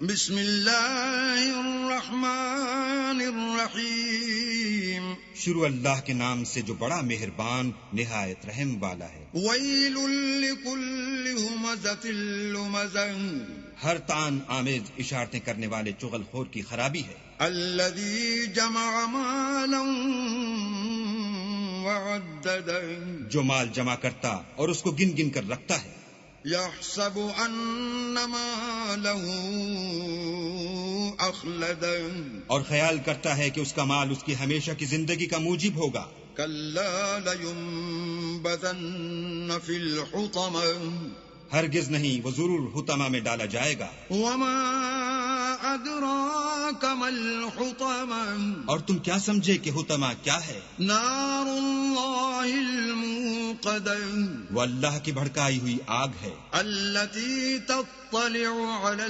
بسم اللہ الرحمن الرحیم شروع اللہ کے نام سے جو بڑا مہربان نہایت رحم والا ہے۔ ویل لکل ہمزۃ لمزہ ہر تان آمیز اشارتیں کرنے والے چغل خور کی خرابی ہے۔ الذی جمع مالا وعددہ جو مال جمع کرتا اور اس کو گن گن کر رکھتا ہے۔ یحسب ان مالہ اخلدہ اور خیال کرتا ہے کہ اس کا مال اس کی ہمیشہ کی زندگی کا موجب ہوگا۔ کلا لینبذن فی الحطمہ ہرگز نہیں، وہ ضرور حطمہ میں ڈالا جائے گا۔ وما ادراک ما الحطمہ اور تم کیا سمجھے کہ حطمہ کیا ہے؟ نار اللہ الموقدہ وہ اللہ کی بھڑکائی ہوئی آگ ہے۔ التي تطلع على